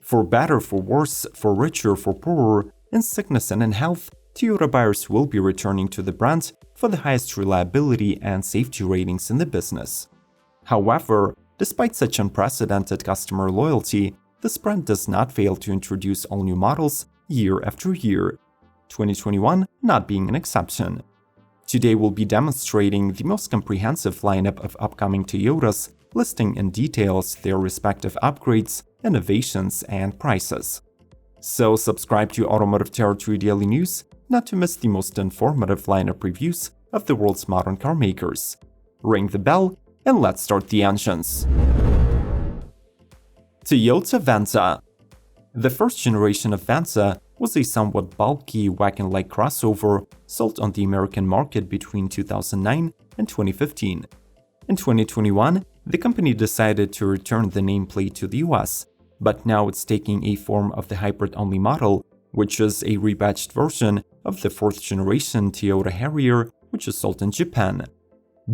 For better, for worse, for richer, for poorer, in sickness and in health, Toyota buyers will be returning to the brand for the highest reliability and safety ratings in the business. However, despite such unprecedented customer loyalty, this brand does not fail to introduce all new models year after year, 2021 not being an exception. Today we'll be demonstrating the most comprehensive lineup of upcoming Toyotas, listing in details their respective upgrades, innovations, and prices. So subscribe to Automotive Territory Daily News not to miss the most informative lineup reviews of the world's modern car makers. Ring the bell and let's start the engines. Toyota Venza. The first generation of Venza was a somewhat bulky wagon-like crossover sold on the American market between 2009 and 2015. In 2021, the company decided to return the nameplate to the US, but now it's taking a form of the hybrid-only model, which is a rebadged version of the fourth generation Toyota Harrier, which is sold in Japan.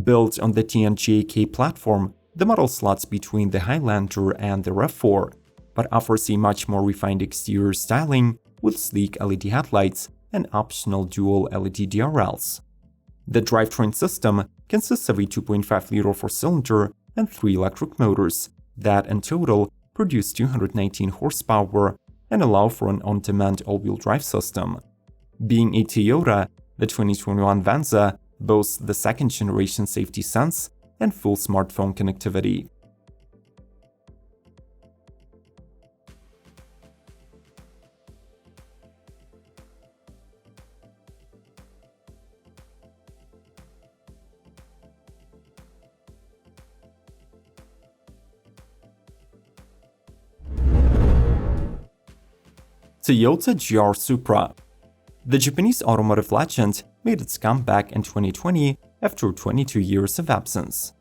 Built on the TNGA-K platform, the model slots between the Highlander and the RAV4, but offers a much more refined exterior styling with sleek LED headlights and optional dual LED DRLs. The drivetrain system consists of a 2.5-liter four-cylinder and 3 electric motors that in total produce 219 horsepower and allow for an on-demand all-wheel drive system. Being a Toyota, the 2021 Venza boasts the second-generation safety sense and full smartphone connectivity. Toyota GR Supra. The Japanese automotive legend made its comeback in 2020 after 22 years of absence.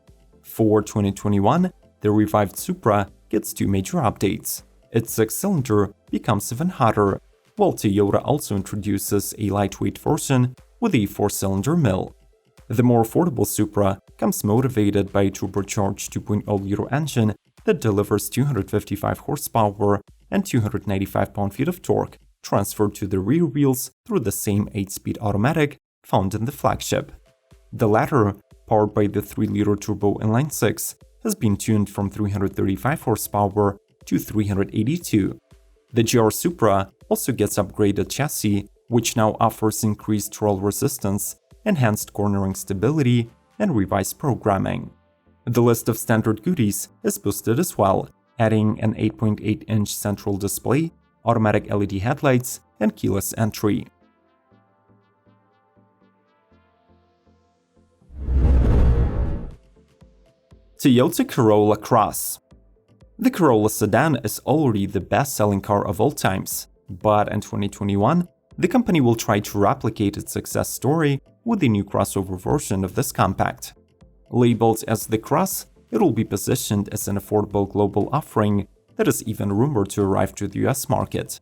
For 2021, the revived Supra gets 2 major updates. Its 6-cylinder becomes even hotter, while Toyota also introduces a lightweight version with a 4-cylinder mill. The more affordable Supra comes motivated by a turbocharged 2.0-liter engine that delivers 255 horsepower and 295 pound-feet of torque, transferred to the rear wheels through the same 8-speed automatic found in the flagship. The latter, powered by the 3-liter turbo inline-6, has been tuned from 335 horsepower to 382. The GR Supra also gets upgraded chassis, which now offers increased roll resistance, enhanced cornering stability, and revised programming. The list of standard goodies is boosted as well, adding an 8.8-inch central display, automatic LED headlights, and keyless entry. Toyota Corolla Cross. The Corolla sedan is already the best-selling car of all times, but in 2021, the company will try to replicate its success story with a new crossover version of this compact. Labeled as the Cross, it will be positioned as an affordable global offering that is even rumored to arrive to the US market.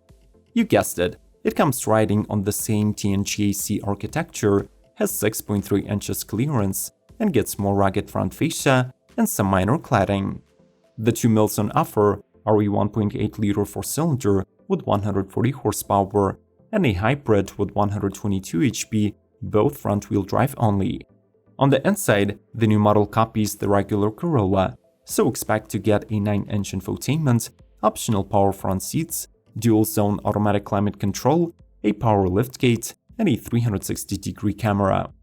You guessed it, it comes riding on the same TNGA-C architecture, has 6.3 inches clearance, and gets more rugged front fascia and some minor cladding. The 2 mills on offer are a 1.8-liter 4-cylinder with 140 horsepower and a hybrid with 122 HP, both front-wheel drive only. On the inside, the new model copies the regular Corolla, so expect to get a 9-inch infotainment, optional power front seats, dual-zone automatic climate control, a power liftgate, and a 360-degree camera.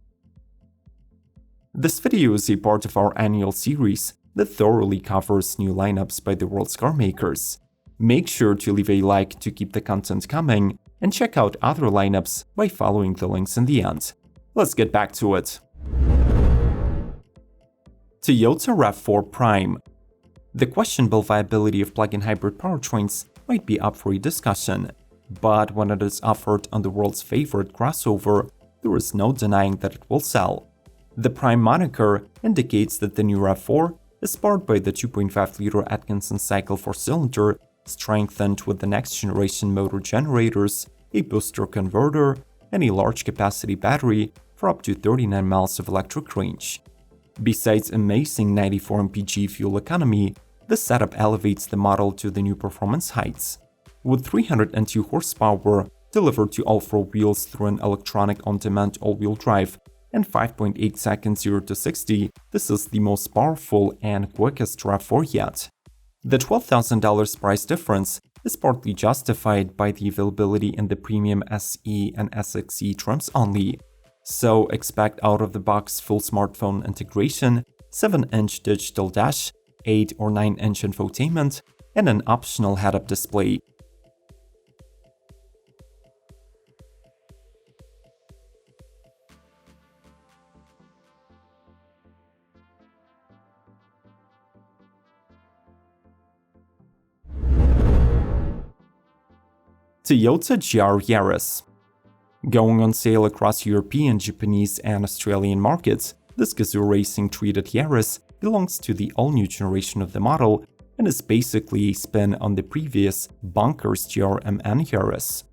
This video is a part of our annual series that thoroughly covers new lineups by the world's car makers. Make sure to leave a like to keep the content coming, and check out other lineups by following the links in the end. Let's get back to it. Toyota RAV4 Prime. The questionable viability of plug-in hybrid powertrains might be up for a discussion, but when it is offered on the world's favorite crossover, there is no denying that it will sell. The Prime moniker indicates that the new RAV4 is powered by the 2.5-liter Atkinson cycle 4-cylinder, strengthened with the next-generation motor generators, a booster converter, and a large-capacity battery for up to 39 miles of electric range. Besides amazing 94 mpg fuel economy, the setup elevates the model to the new performance heights. with 302 horsepower delivered to all four wheels through an electronic on-demand all-wheel drive, and 5.8 seconds 0 to 60. This is the most powerful and quickest RAV4 yet. The $12,000 price difference is partly justified by the availability in the premium SE and SXE trims only. So expect out-of-the-box full smartphone integration, 7-inch digital dash, 8 or 9-inch infotainment, and an optional head-up display. Toyota GR YARIS. Going on sale across European, Japanese, and Australian markets, this Gazoo Racing-treated YARIS belongs to the all-new generation of the model and is basically a spin on the previous bonkers GR-MN YARIS.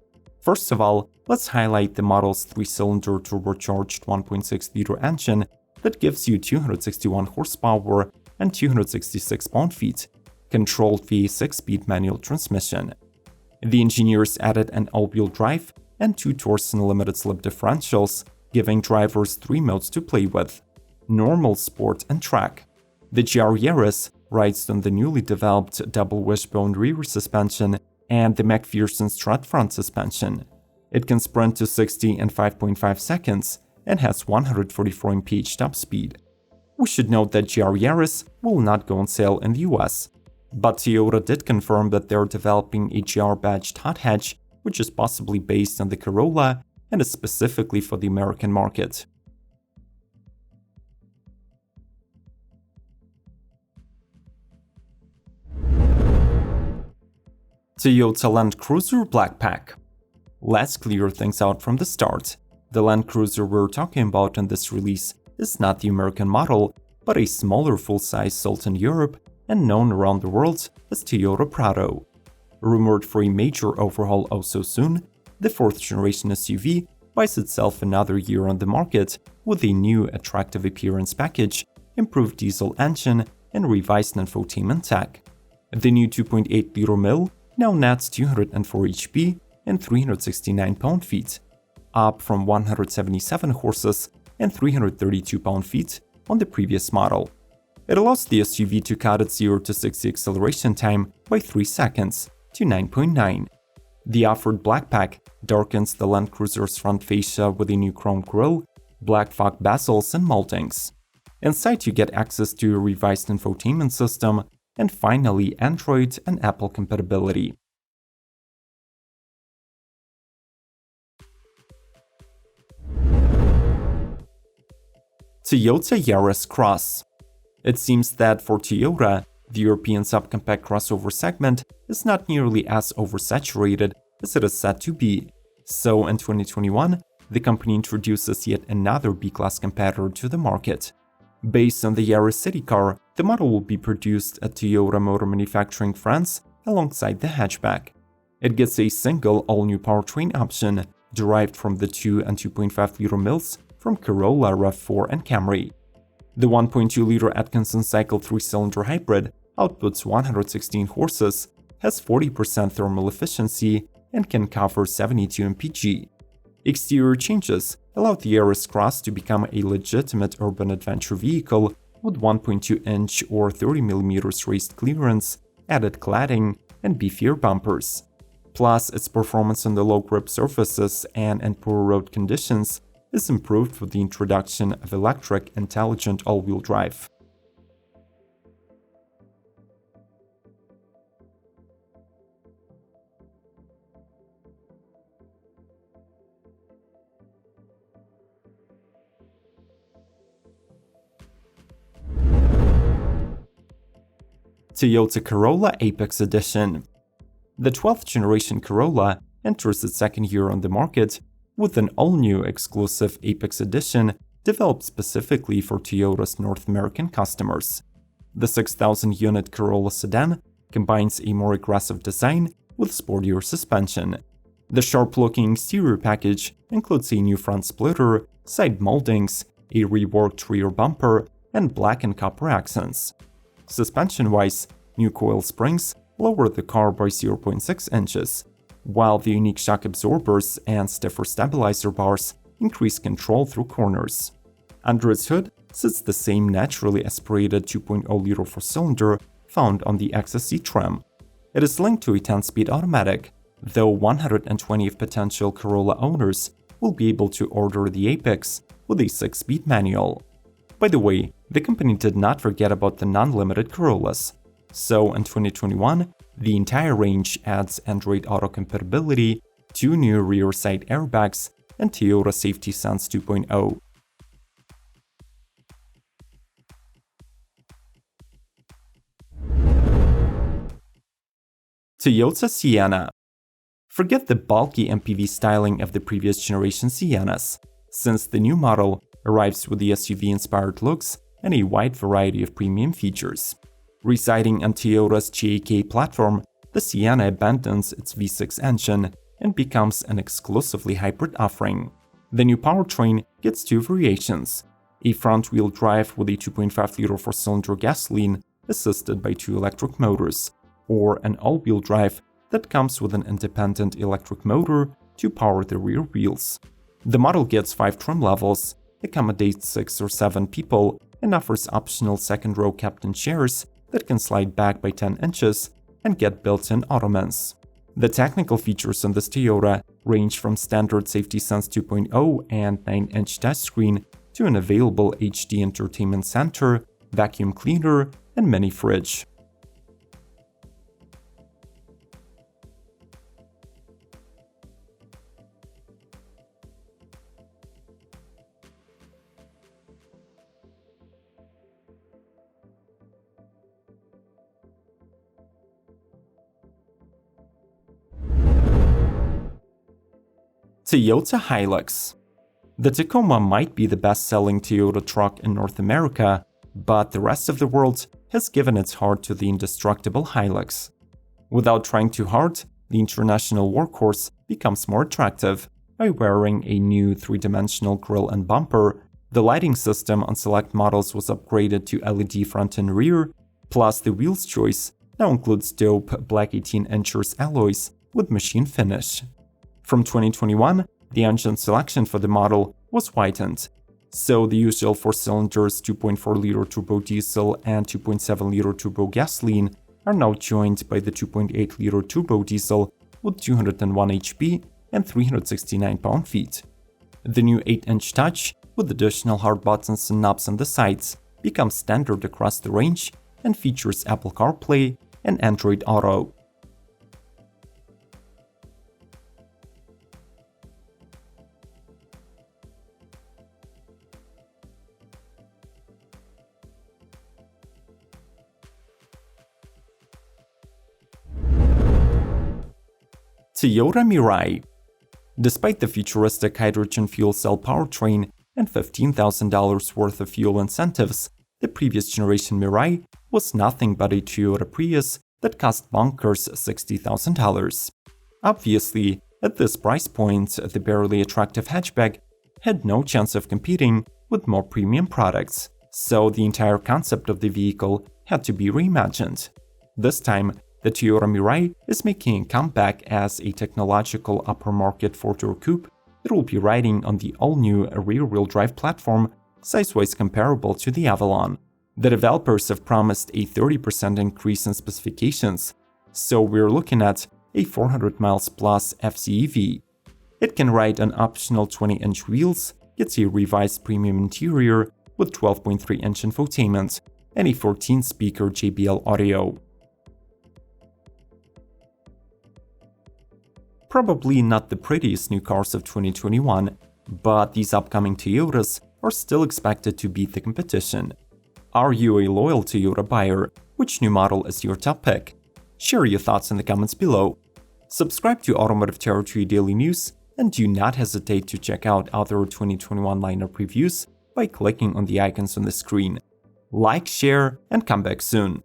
First of all, let's highlight the model's 3-cylinder turbocharged 1.6-liter engine that gives you 261 horsepower and 266 pound-feet, controlled via a 6-speed manual transmission. The engineers added an all-wheel drive and 2 Torsen limited-slip differentials, giving drivers 3 modes to play with: normal, sport, and track. The GR YARIS rides on the newly developed double wishbone rear suspension and the McPherson strut front suspension. It can sprint to 60 in 5.5 seconds and has 144 mph top speed. We should note that GR YARIS will not go on sale in the US. But Toyota did confirm that they're developing a GR-badged hot hatch, which is possibly based on the Corolla and is specifically for the American market. Toyota Land Cruiser Black Pack. Let's clear things out from the start. The Land Cruiser we're talking about in this release is not the American model, but a smaller full-size sold in Europe and known around the world as Toyota Prado. Rumored for a major overhaul oh so soon, the 4th-generation SUV buys itself another year on the market with a new attractive appearance package, improved diesel engine, and revised infotainment tech. The new 2.8-liter mill now nets 204 HP and 369 pound-feet, up from 177 horses and 332 pound-feet on the previous model. It allows the SUV to cut its 0 to 60 acceleration time by 3 seconds to 9.9. The offered Black Pack darkens the Land Cruiser's front fascia with a new chrome grille, black fog bezels, and moldings. Inside you get access to a revised infotainment system, and finally Android and Apple compatibility. Toyota YARIS Cross. It seems that for Toyota, the European subcompact crossover segment is not nearly as oversaturated as it is said to be. So in 2021, the company introduces yet another B-Class competitor to the market. Based on the YARIS city car, the model will be produced at Toyota Motor Manufacturing France alongside the hatchback. It gets a single all-new powertrain option, derived from the 2 and 2.5-liter mills from Corolla, RAV4, and Camry. The 1.2-liter Atkinson cycle 3-cylinder hybrid outputs 116 horses, has 40% thermal efficiency, and can cover 72 mpg. Exterior changes allow the YARIS Cross to become a legitimate urban adventure vehicle with 1.2-inch or 30mm raised clearance, added cladding, and beefier bumpers. Plus, its performance on the low-grip surfaces and in poor road conditions is improved with the introduction of electric intelligent all-wheel drive. Toyota Corolla Apex Edition. The 12th generation Corolla enters its second year on the market with an all-new exclusive Apex Edition developed specifically for Toyota's North American customers. The 6,000-unit Corolla sedan combines a more aggressive design with sportier suspension. The sharp-looking exterior package includes a new front splitter, side moldings, a reworked rear bumper, and black and copper accents. Suspension-wise, new coil springs lower the car by 0.6 inches, while the unique shock absorbers and stiffer stabilizer bars increase control through corners. Under its hood sits the same naturally aspirated 2.0-liter four-cylinder found on the XSE trim. It is linked to a 10-speed automatic, though 120 potential Corolla owners will be able to order the Apex with a 6-speed manual. By the way, the company did not forget about the non-limited Corollas. So in 2021, the entire range adds Android Auto compatibility, 2 new rear side airbags, and Toyota Safety Sense 2.0. Toyota Sienna. Forget the bulky MPV styling of the previous generation Siennas, since the new model arrives with the SUV-inspired looks and a wide variety of premium features. Residing on Toyota's GAK platform, the Sienna abandons its V6 engine and becomes an exclusively hybrid offering. The new powertrain gets 2 variations: a front-wheel drive with a 2.5-liter four-cylinder gasoline assisted by 2 electric motors, or an all-wheel drive that comes with an independent electric motor to power the rear wheels. The model gets 5 trim levels, accommodates 6 or 7 people, and offers optional second-row captain chairs that can slide back by 10 inches and get built-in ottomans. The technical features on this Toyota range from standard Safety Sense 2.0 and 9-inch touchscreen to an available HD entertainment center, vacuum cleaner, and mini fridge. Toyota HILUX. The Tacoma might be the best-selling Toyota truck in North America, but the rest of the world has given its heart to the indestructible HILUX. Without trying too hard, the international workhorse becomes more attractive by wearing a new 3-dimensional grille and bumper. The lighting system on select models was upgraded to LED front and rear, plus the wheels choice now includes dope black 18-inches alloys with machine finish. From 2021, the engine selection for the model was whitened, so the usual 4-cylinders 2.4-liter turbo diesel and 2.7-liter turbo gasoline are now joined by the 2.8-liter turbo diesel with 201 HP and 369 pound-feet. The new 8-inch touch, with additional hard buttons and knobs on the sides, becomes standard across the range and features Apple CarPlay and Android Auto. Toyota MIRAI. Despite the futuristic hydrogen fuel cell powertrain and $15,000 worth of fuel incentives, the previous generation MIRAI was nothing but a Toyota Prius that cost bonkers $60,000. Obviously, at this price point, the barely attractive hatchback had no chance of competing with more premium products, so the entire concept of the vehicle had to be reimagined. This time, the Toyota MIRAI is making a comeback as a technological upper-market 4-door coupe that will be riding on the all-new rear-wheel drive platform, size-wise comparable to the Avalon. The developers have promised a 30% increase in specifications, so we're looking at a 400 miles plus FCEV. It can ride on optional 20-inch wheels, gets a revised premium interior with 12.3-inch infotainment, and a 14-speaker JBL audio. Probably not the prettiest new cars of 2021, but these upcoming Toyotas are still expected to beat the competition. Are you a loyal Toyota buyer? Which new model is your top pick? Share your thoughts in the comments below. Subscribe to Automotive Territory Daily News, and do not hesitate to check out other 2021 lineup reviews by clicking on the icons on the screen. Like, share, and come back soon.